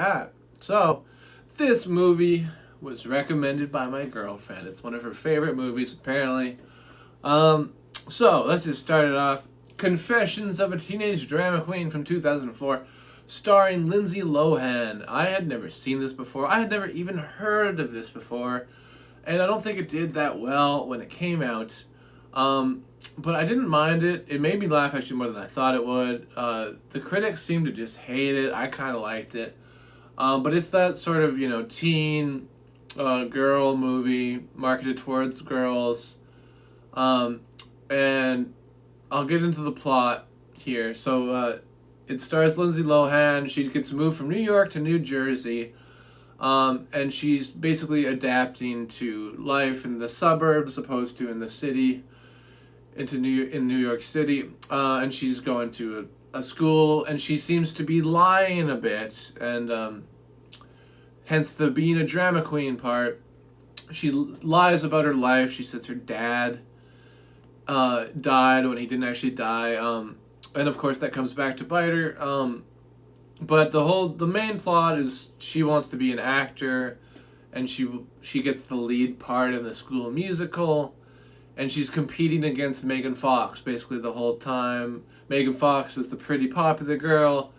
Ah, so this movie was recommended by my girlfriend. It's one of her favorite movies, apparently. Um, so let's just start it off. Confessions of a Teenage Drama Queen from 2004, starring Lindsay Lohan. I had never seen this before. I had never even heard of this before, and I don't think it did that well when it came out. Um, but I didn't mind it. It made me laugh actually more than I thought it would. The critics seemed to just hate it. I kind of liked it. But it's that sort of, teen girl movie marketed towards girls. Um, and I'll get into the plot here. So it stars Lindsay Lohan. She gets moved from New York to New Jersey. And she's basically adapting to life in the suburbs opposed to in the city, in New York City. And she's going to a school, and she seems to be lying a bit, and hence the being a drama queen part. She lies about her life. She says her dad died when he didn't actually die, and of course that comes back to bite her. But the main plot is she wants to be an actor, and she gets the lead part in the school musical, and she's competing against Megan Fox basically the whole time. Megan Fox is the pretty popular girl,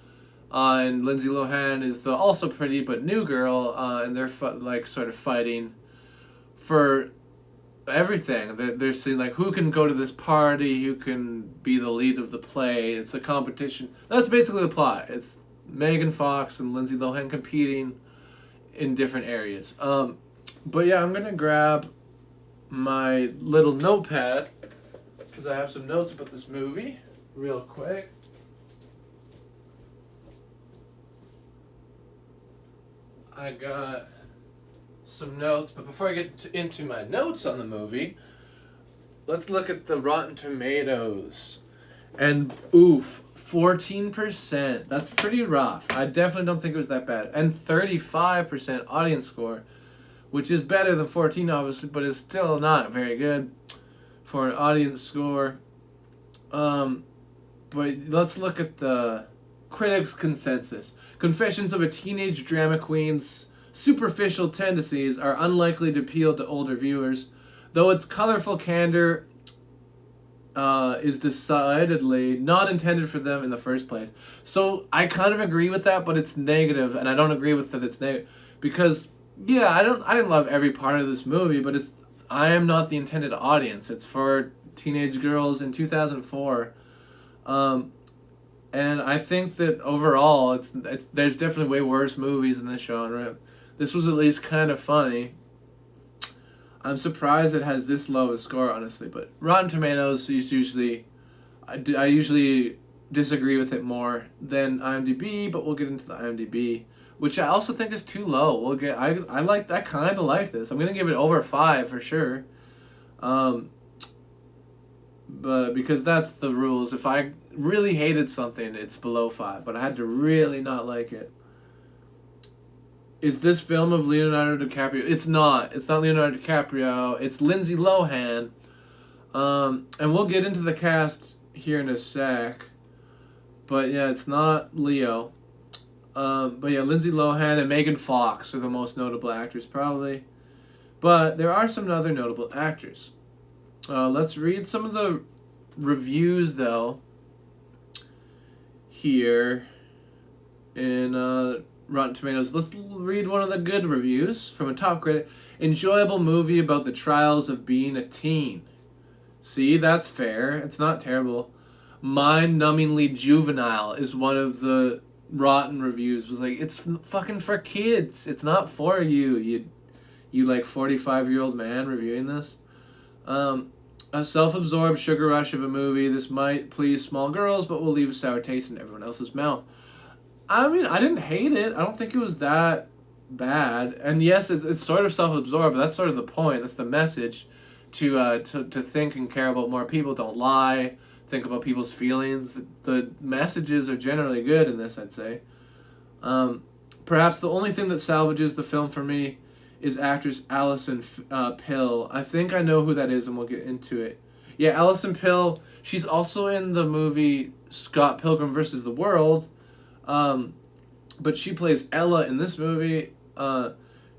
and Lindsay Lohan is the also pretty but new girl, and they're like sort of fighting for everything. They're seeing like who can go to this party, who can be the lead of the play. It's a competition. That's basically the plot. It's Megan Fox and Lindsay Lohan competing in different areas. But yeah, I'm gonna grab my little notepad because I have some notes about this movie real quick. I got some notes, but before I get into my notes on the movie, let's look at the Rotten Tomatoes. And oof, 14%. That's pretty rough. I definitely don't think it was that bad. And 35% audience score, which is better than 14 obviously, but it's still not very good for an audience score. But let's look at the critics' consensus. Confessions of a Teenage Drama Queen's superficial tendencies are unlikely to appeal to older viewers, though its colorful candor is decidedly not intended for them in the first place. So I kind of agree with that, but it's negative, and I don't agree with that it's negative because yeah, I didn't love every part of this movie, but I am not the intended audience. It's for teenage girls in 2004. Um, and I think that overall, it's there's definitely way worse movies in this genre. This was at least kind of funny. I'm surprised it has this low a score, honestly. But Rotten Tomatoes is usually, I usually disagree with it more than IMDb. But we'll get into the IMDb, which I also think is too low. I kind of like this. I'm gonna give it over 5 for sure. Um, but because that's the rules. If I really hated something, it's below 5. But I had to really not like it. Is this film of Leonardo DiCaprio? It's not. It's not Leonardo DiCaprio. It's Lindsay Lohan. And we'll get into the cast here in a sec. But yeah, it's not Leo. But yeah, Lindsay Lohan and Megan Fox are the most notable actors, probably. But there are some other notable actors. Let's read some of the reviews, though, here in Rotten Tomatoes. Let's read one of the good reviews from a top critic. Enjoyable movie about the trials of being a teen. See, that's fair. It's not terrible. Mind-numbingly juvenile is one of the rotten reviews. Was like, it's fucking for kids. It's not for you. You like 45-year-old man reviewing this. A self-absorbed sugar rush of a movie. This might please small girls, but will leave a sour taste in everyone else's mouth. I mean, I didn't hate it. I don't think it was that bad. And yes, it's sort of self-absorbed, but that's sort of the point. That's the message to think and care about more people. Don't lie. Think about people's feelings. The messages are generally good in this, I'd say. Perhaps the only thing that salvages the film for me is actress Alison Pill. I think I know who that is, and we'll get into it. Yeah, Alison Pill. She's also in the movie Scott Pilgrim vs. the World. but she plays Ella in this movie.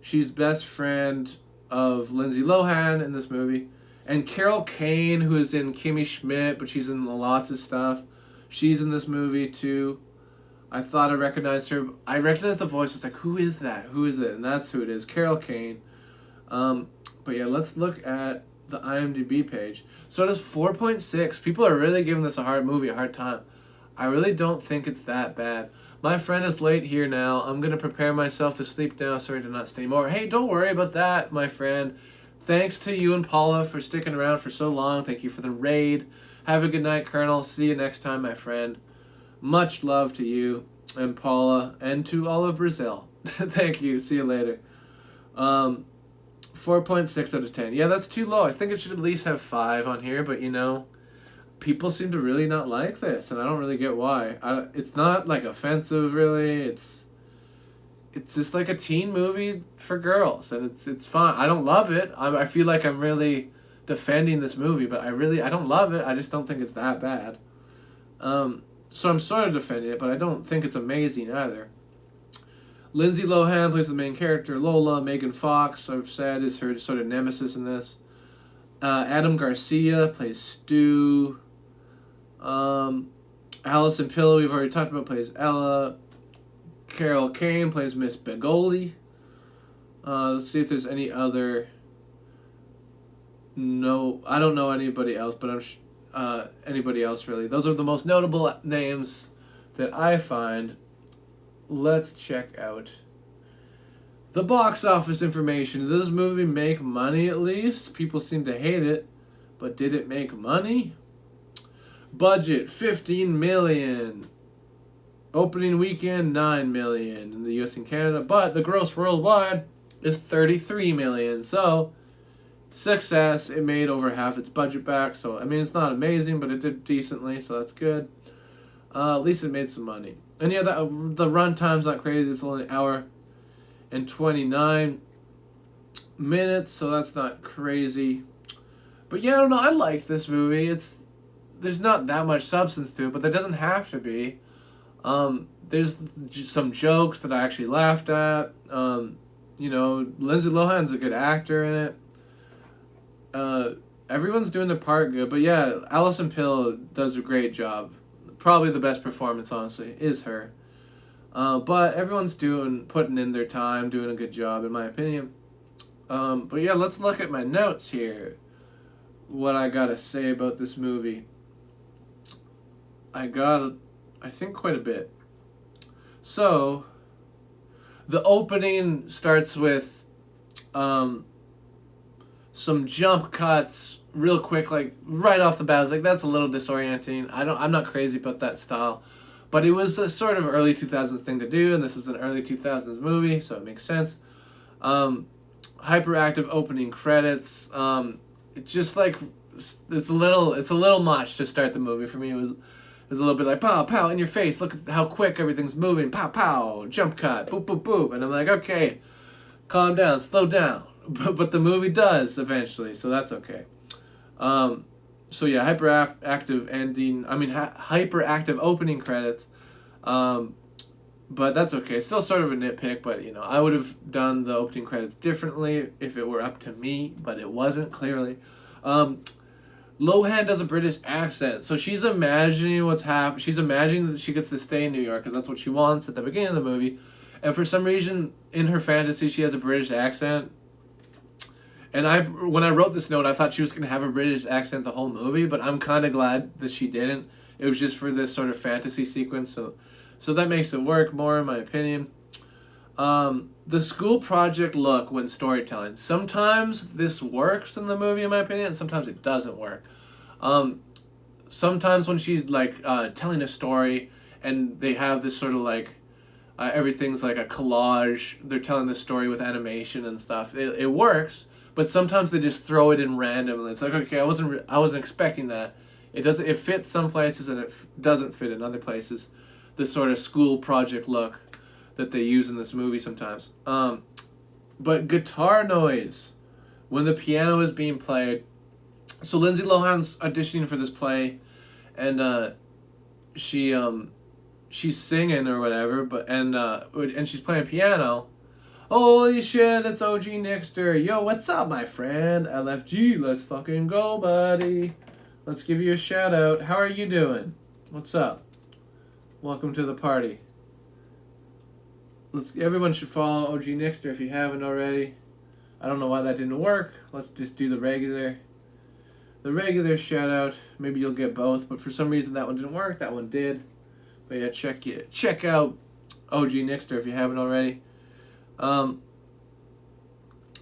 She's best friend of Lindsay Lohan in this movie. And Carol Kane, who is in Kimmy Schmidt, but she's in lots of stuff. She's in this movie too. I thought I recognized her. I recognized the voice. It's like, who is that? Who is it? And that's who it is. Carol Kane. But yeah, let's look at the IMDb page. So it is 4.6. People are really giving this a hard time. I really don't think it's that bad. My friend is late here now. I'm going to prepare myself to sleep now. Sorry to not stay more. Hey, don't worry about that, my friend. Thanks to you and Paula for sticking around for so long. Thank you for the raid. Have a good night, Colonel. See you next time, my friend. Much love to you and Paula and to all of Brazil. Thank you. See you later. 4.6 out of 10. Yeah, that's too low. I think it should at least have 5 on here, but you know, people seem to really not like this, and I don't really get why. It's not like offensive, really. It's just like a teen movie for girls, and it's fun. I don't love it. I feel like I'm really defending this movie, but I don't love it. I just don't think it's that bad. So I'm sort of defending it, but I don't think it's amazing either. Lindsay Lohan plays the main character, Lola. Megan Fox, I've said, is her sort of nemesis in this. Adam Garcia plays Stu. Allison Pillow, we've already talked about, plays Ella. Carol Kane plays Miss Begoli. Let's see if there's any other... No, I don't know anybody else, but anybody else really. Those are the most notable names that I find. Let's check out the box office information. Did this movie make money at least? People seem to hate it, but did it make money? Budget, $15 million. Opening weekend, $9 million in the US and Canada, but the gross worldwide is $33 million. So, success. It made over half its budget back. So, I mean, it's not amazing, but it did decently, so that's good. At least it made some money. And yeah, the runtime's not crazy. It's only an hour and 29 minutes, so that's not crazy. But yeah, I don't know. I like this movie. There's not that much substance to it, but there doesn't have to be. There's some jokes that I actually laughed at. You know, Lindsay Lohan's a good actor in it. Everyone's doing their part good, but yeah, Allison Pill does a great job. Probably the best performance, honestly, is her. But everyone's putting in their time, doing a good job, in my opinion. But yeah, let's look at my notes here. What I gotta say about this movie. I think quite a bit. So, the opening starts with some jump cuts real quick, like right off the bat. I was like, that's a little disorienting. I'm not crazy about that style, but it was a sort of early 2000s thing to do, and this is an early 2000s movie, so it makes sense. Hyperactive opening credits. It's just like it's a little much to start the movie for me. It was a little bit like pow pow in your face. Look at how quick everything's moving. Pow pow, jump cut, boop boop boop, and I'm like, okay, calm down, slow down. But the movie does eventually, so that's okay. So yeah, hyperactive ending. I mean, hyperactive opening credits. But that's okay. It's still sort of a nitpick, but you know, I would have done the opening credits differently if it were up to me, but it wasn't, clearly. Lohan does a British accent, so she's imagining what's happening. She's imagining that she gets to stay in New York because that's what she wants at the beginning of the movie, and for some reason in her fantasy she has a British accent. And when I wrote this note, I thought she was going to have a British accent the whole movie, but I'm kind of glad that she didn't. It was just for this sort of fantasy sequence, so that makes it work more, in my opinion. The school project look when storytelling. Sometimes this works in the movie, in my opinion, and sometimes it doesn't work. Sometimes when she's like telling a story, and they have this sort of like everything's like a collage. They're telling the story with animation and stuff. It works. But sometimes they just throw it in randomly. It's like, okay, I wasn't expecting that. It fits some places and it doesn't fit in other places. This sort of school project look that they use in this movie sometimes. But guitar noise when the piano is being played. So Lindsay Lohan's auditioning for this play, and she she's singing or whatever, and she's playing piano. Holy shit, it's OG Nixter. Yo, what's up, my friend? LFG, let's fucking go, buddy. Let's give you a shout out. How are you doing? What's up? Welcome to the party. Everyone should follow OG Nixter if you haven't already. I don't know why that didn't work. Let's just do the regular shout out. Maybe you'll get both, but for some reason that one didn't work. That one did. But yeah, check out OG Nixter if you haven't already. But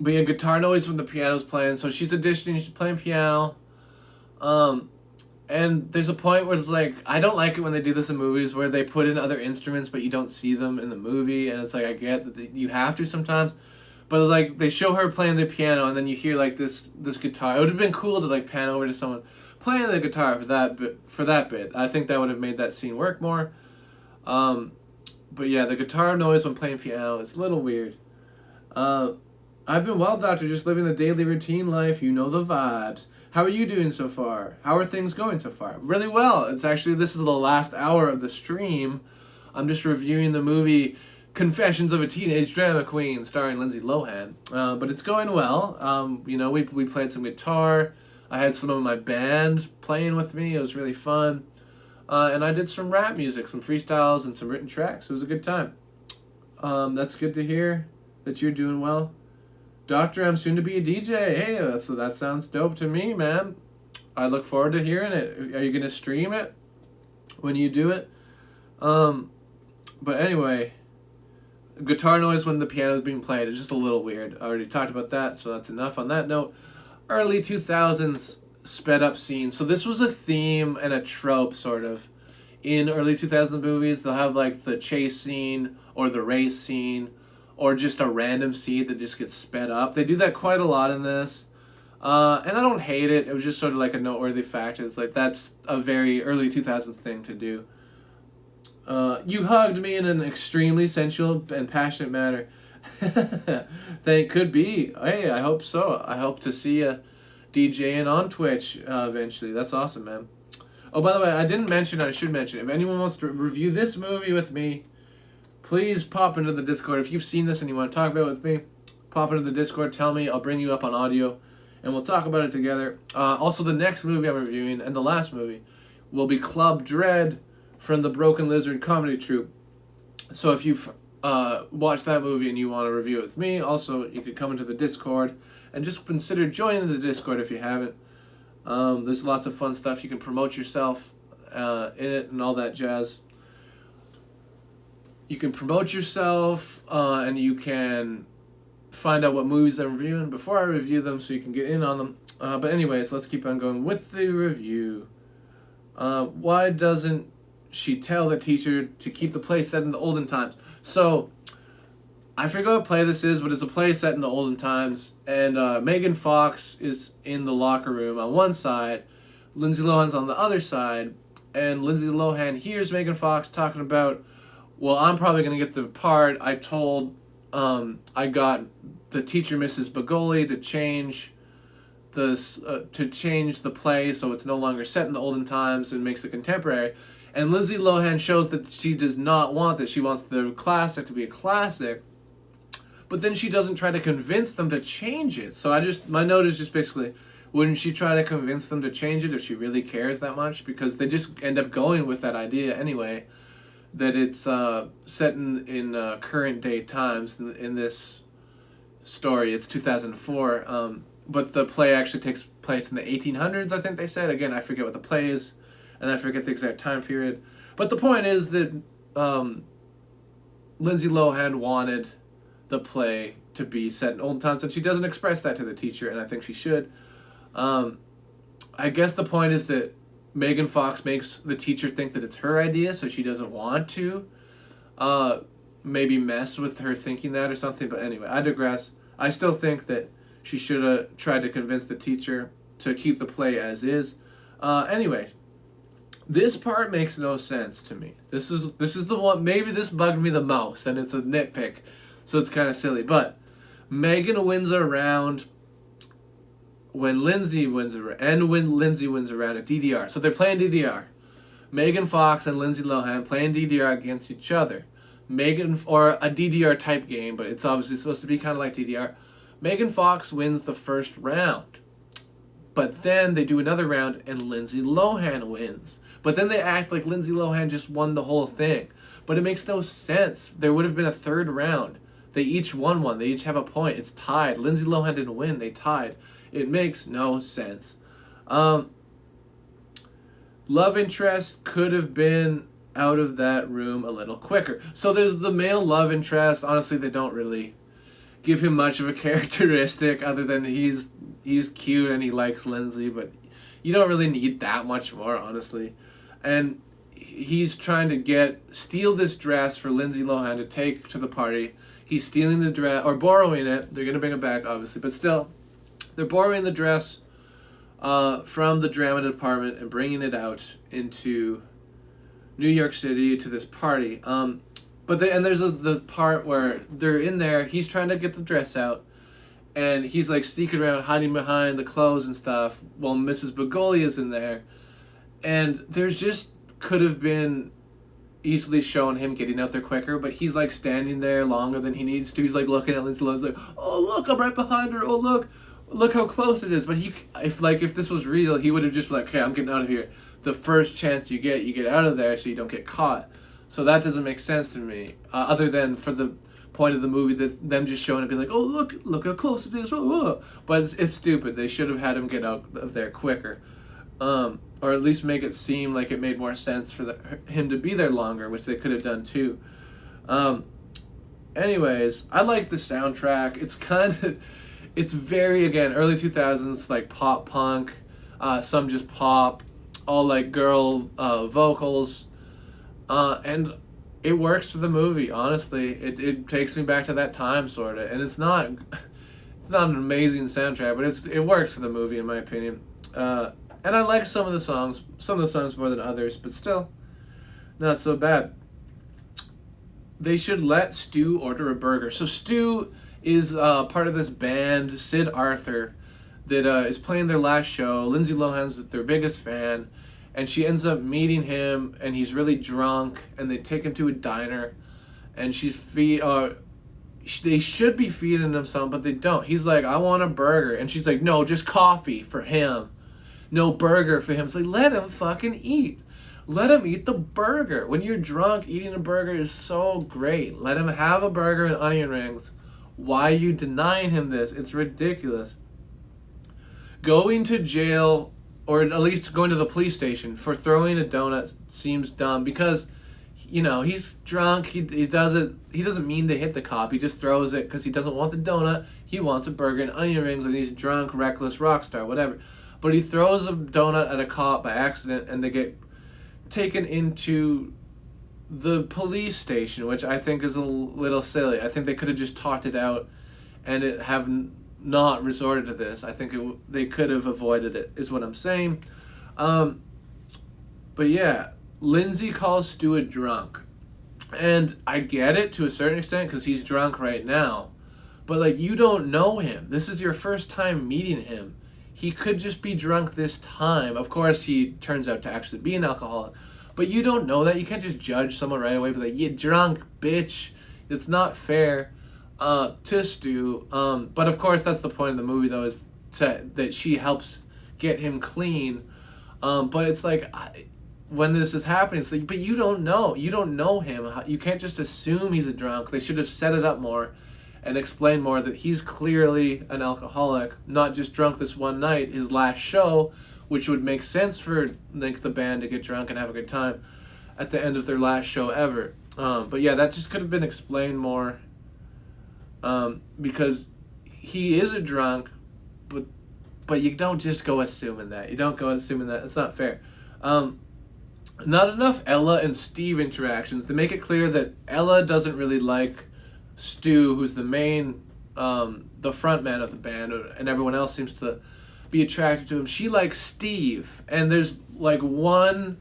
yeah, guitar noise when the piano's playing. So she's auditioning, she's playing piano. And there's a point where it's like, I don't like it when they do this in movies where they put in other instruments but you don't see them in the movie. And it's like, I get that you have to sometimes. But it's like, they show her playing the piano and then you hear like this guitar. It would have been cool to like pan over to someone playing the guitar for that bit. I think that would have made that scene work more. But yeah, the guitar noise when playing piano is a little weird. I've been well, doctor, just living the daily routine life. You know the vibes. How are you doing so far? How are things going so far? Really well. This is the last hour of the stream. I'm just reviewing the movie Confessions of a Teenage Drama Queen starring Lindsay Lohan. But it's going well. We played some guitar. I had some of my band playing with me. It was really fun. And I did some rap music, some freestyles, and some written tracks. It was a good time. That's good to hear that you're doing well. Doctor, I'm soon to be a DJ. Hey, that sounds dope to me, man. I look forward to hearing it. Are you going to stream it when you do it? But anyway, guitar noise when the piano is being played is just a little weird. I already talked about that, so that's enough on that note. Early 2000s sped up scene. So this was a theme and a trope, sort of, in early 2000s movies. They'll have like the chase scene or the race scene or just a random scene that just gets sped up. They do that quite a lot in this. And I don't hate it. It was just sort of like a noteworthy fact. It's like that's a very early 2000s thing to do. You hugged me in an extremely sensual and passionate manner. Could be. Hey, I hope so. I hope to see you DJing on Twitch eventually. That's awesome, man. Oh, by the way, I should mention, if anyone wants to review this movie with me, please pop into the Discord. If you've seen this and you want to talk about it with me, pop into the Discord, tell me, I'll bring you up on audio, and we'll talk about it together. Also, the next movie I'm reviewing, and the last movie, will be Club Dread from the Broken Lizard comedy troupe. So if you've watched that movie and you want to review it with me, also, you could come into the Discord, and just consider joining the Discord if you haven't. There's lots of fun stuff. You can promote yourself in it and all that jazz. You can promote yourself, and you can find out what movies I'm reviewing before I review them so you can get in on them. But anyways, let's keep on going with the review. Why doesn't she tell the teacher to keep the play set in the olden times? So, I forget what play this is, but it's a play set in the olden times, and Megan Fox is in the locker room on one side, Lindsay Lohan's on the other side, and Lindsay Lohan hears Megan Fox talking about, well, I'm probably going to get the part. I got the teacher, Mrs. Bagoli, to change the play so it's no longer set in the olden times and makes it contemporary. And Lindsay Lohan shows that she does not want this. She wants the classic to be a classic. But then she doesn't try to convince them to change it. So my note is just basically, wouldn't she try to convince them to change it if she really cares that much? Because they just end up going with that idea anyway, that it's set in current day times. In this story, it's 2004, but the play actually takes place in the 1800s, I think they said. Again, I forget what the play is, and I forget the exact time period. But the point is that Lindsay Lohan wanted the play to be set in old times, and she doesn't express that to the teacher, and I think she should. I guess the point is that Megan Fox makes the teacher think that it's her idea, so she doesn't want to maybe mess with her thinking that or something. But anyway, I digress. I still think that she should have tried to convince the teacher to keep the play as is. Anyway, this part makes no sense to me. This is the one, maybe this bugged me the most, and it's a nitpick, so it's kind of silly. But Megan wins a round when Lindsay wins a round at DDR. So they're playing DDR. Megan Fox and Lindsay Lohan playing DDR against each other. Or a DDR type game, but it's obviously supposed to be kind of like DDR. Megan Fox wins the first round. But then they do another round and Lindsay Lohan wins. But then they act like Lindsay Lohan just won the whole thing. But it makes no sense. There would have been a third round. They each won one. They each have a point. It's tied. Lindsay Lohan didn't win. They tied. It makes no sense. Love interest could have been out of that room a little quicker. So there's the male love interest. Honestly, they don't really give him much of a characteristic other than he's cute and he likes Lindsay, but you don't really need that much more, honestly. And he's trying to steal this dress for Lindsay Lohan to take to the party. He's stealing the dress, or borrowing it. They're going to bring it back, obviously, but still, they're borrowing the dress from the drama department and bringing it out into New York City to this party. There's the part where they're in there. He's trying to get the dress out, and he's like sneaking around, hiding behind the clothes and stuff, while Mrs. Begolia's in there. And there's just could have been easily shown him getting out there quicker, but he's like standing there longer than he needs to. He's like looking at Lindsay Lohan's like, oh look, I'm right behind her. Oh look how close it is. But if this was real, he would have just been like, okay, I'm getting out of here. The first chance you get out of there so you don't get caught. So that doesn't make sense to me, other than for the point of the movie, that them just showing it, being like, oh look how close it is. Oh. But it's stupid. They should have had him get out of there quicker. Or at least make it seem like it made more sense for him to be there longer, which they could have done too. Anyways, I like the soundtrack. It's very, again, early 2000s, like pop punk, some just pop, all like girl vocals, and it works for the movie, honestly. It takes me back to that time, sort of, and it's not an amazing soundtrack, but it works for the movie, in my opinion. And I like some of the songs more than others, but still, not so bad. They should let Stu order a burger. So Stu is part of this band, Sid Arthur, that is playing their last show. Lindsay Lohan's their biggest fan, and she ends up meeting him, and he's really drunk, and they take him to a diner, and they should be feeding him something, but they don't. He's like, I want a burger, and she's like, no, just coffee for him. No burger for him. It's like, let him fucking eat. Let him eat the burger. When you're drunk, eating a burger is so great. Let him have a burger and onion rings. Why are you denying him this? It's ridiculous. Going to jail, or at least going to the police station for throwing a donut seems dumb because, he's drunk. He doesn't mean to hit the cop. He just throws it because he doesn't want the donut. He wants a burger and onion rings, and he's drunk, reckless, rock star, whatever. But he throws a donut at a cop by accident, and they get taken into the police station, which I think is a little silly. I think they could have just talked it out and have not resorted to this. I think they could have avoided it, is what I'm saying. But yeah, Lindsay calls Stu a drunk. And I get it to a certain extent because he's drunk right now. But, you don't know him. This is your first time meeting him. He could just be drunk this time. Of course, he turns out to actually be an alcoholic. But you don't know that. You can't just judge someone right away. Be like, you drunk, bitch. It's not fair to Stu. But, of course, that's the point of the movie, though, is that she helps get him clean. But it's like, when this is happening, it's like, but you don't know. You don't know him. You can't just assume he's a drunk. They should have set it up more and explain more that he's clearly an alcoholic, not just drunk this one night, his last show, which would make sense for the band to get drunk and have a good time at the end of their last show ever. But yeah, that just could have been explained more, because he is a drunk, but you don't just go assuming that. You don't go assuming that. It's not fair. Not enough Ella and Steve interactions. They make it clear that Ella doesn't really like Stu, who's the main, the front man of the band, and everyone else seems to be attracted to him. She likes Steve, and there's one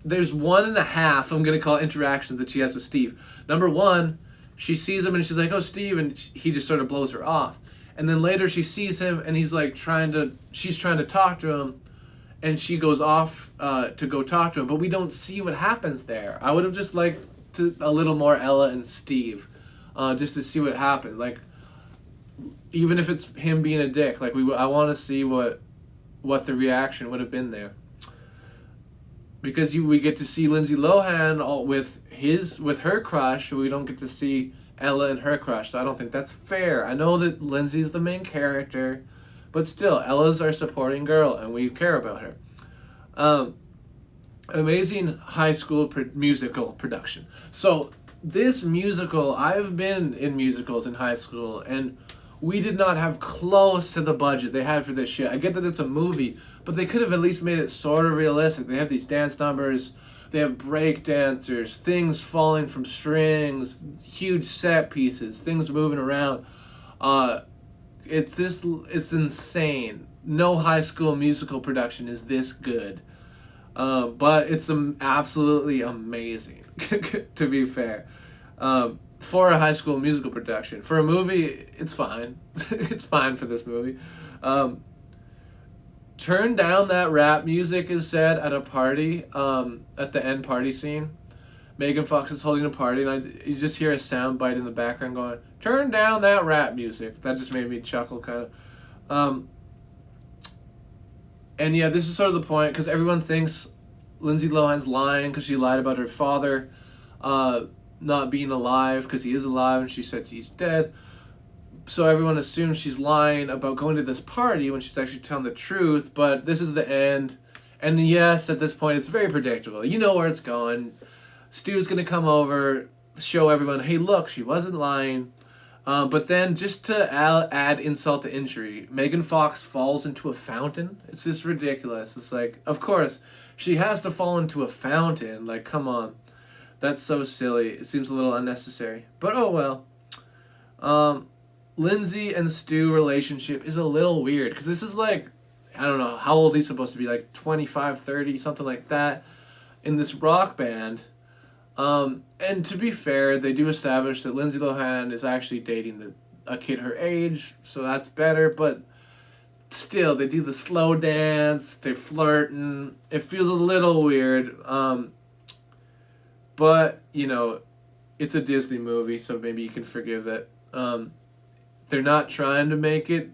and a half, I'm going to call it, interactions that she has with Steve. Number one, she sees him and she's like, oh, Steve, and he just sort of blows her off. And then later she sees him and he's like she's trying to talk to him, and she goes off to go talk to him, but we don't see what happens there. I would have just liked a little more Ella and Steve, just to see what happened. Like, even if it's him being a dick, like I want to see what the reaction would have been there. Because we get to see Lindsay Lohan all with her crush, we don't get to see Ella and her crush. So I don't think that's fair. I know that Lindsay's the main character, but still, Ella's our supporting girl, and we care about her. Amazing high school musical production. So this musical, I've been in musicals in high school, and we did not have close to the budget they had for this shit. I get that it's a movie, but they could have at least made it sort of realistic. They have these dance numbers, they have break dancers, things falling from strings, huge set pieces, things moving around. It's insane. No high school musical production is this good. But it's absolutely amazing, to be fair. For a high school musical production. For a movie, it's fine. It's fine for this movie. Turn down that rap music is said at a party, at the end party scene. Megan Fox is holding a party, and you just hear a sound bite in the background going, "Turn down that rap music." That just made me chuckle, kind of. And yeah, this is sort of the point, because everyone thinks Lindsay Lohan's lying because she lied about her father not being alive, because he is alive and she said he's dead. So everyone assumes she's lying about going to this party when she's actually telling the truth, but this is the end. And yes, at this point, it's very predictable. You know where it's going. Stu's going to come over, show everyone, hey, look, she wasn't lying. But then, just to add insult to injury, Megan Fox falls into a fountain. It's just ridiculous. It's like, of course, she has to fall into a fountain. Like, come on. That's so silly. It seems a little unnecessary. But oh well. Lindsay and Stu relationship is a little weird, because this is like, I don't know, how old he's supposed to be, like 25, 30, something like that, in this rock band. And to be fair, they do establish that Lindsay Lohan is actually dating a kid her age, so that's better, but still, they do the slow dance, they're flirting, it feels a little weird, but, you know, it's a Disney movie, so maybe you can forgive it. They're not trying to make it,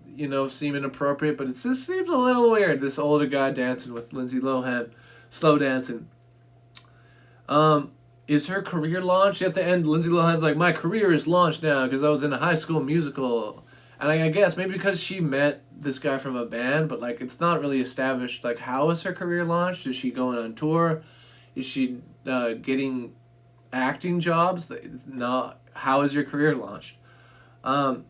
you know, seem inappropriate, but it just seems a little weird, this older guy dancing with Lindsay Lohan, slow dancing. Is her career launched? At the end, Lindsay Lohan's like, my career is launched now because I was in a high school musical. And I guess maybe because she met this guy from a band, but like it's not really established. Like, how is her career launched? Is she going on tour? Is she getting acting jobs? No. How is your career launched? And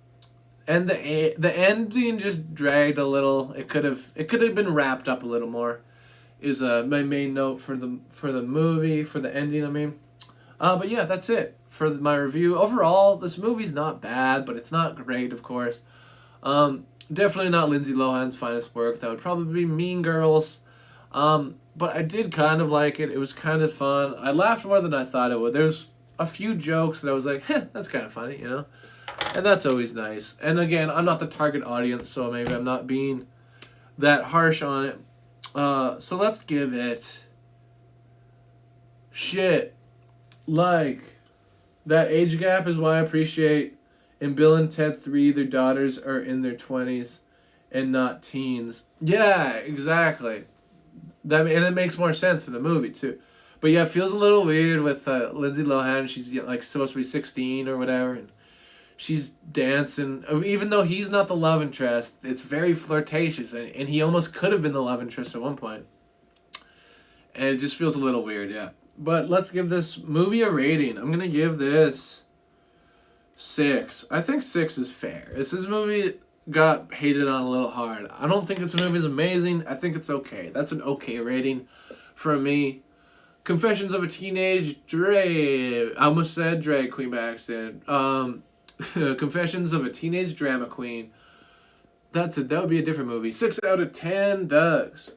the ending just dragged a little. It could have been wrapped up a little more. Is my main note for the movie, for the ending, I mean. But yeah, that's it for my review. Overall, this movie's not bad, but it's not great, of course. Definitely not Lindsay Lohan's finest work. That would probably be Mean Girls. But I did kind of like it. It was kind of fun. I laughed more than I thought it would. There's a few jokes that I was like, that's kind of funny, you know? And that's always nice. And again, I'm not the target audience, so maybe I'm not being that harsh on it. So let's give it shit. Like, that age gap is why I appreciate in Bill and Ted 3, their daughters are in their 20s and not teens. Yeah, exactly. And it makes more sense for the movie, too. But yeah, it feels a little weird with Lindsay Lohan. She's like supposed to be 16 or whatever. And she's dancing. Even though he's not the love interest, it's very flirtatious. And he almost could have been the love interest at one point. And it just feels a little weird, yeah. But let's give this movie a rating. I'm going to give this 6. I think 6 is fair. This movie got hated on a little hard. I don't think this movie is amazing. I think it's okay. That's an okay rating for me. Confessions of a Teenage Drag... I almost said drag queen by accident. Confessions of a Teenage Drama Queen. That would be a different movie. 6 out of 10 Dougs.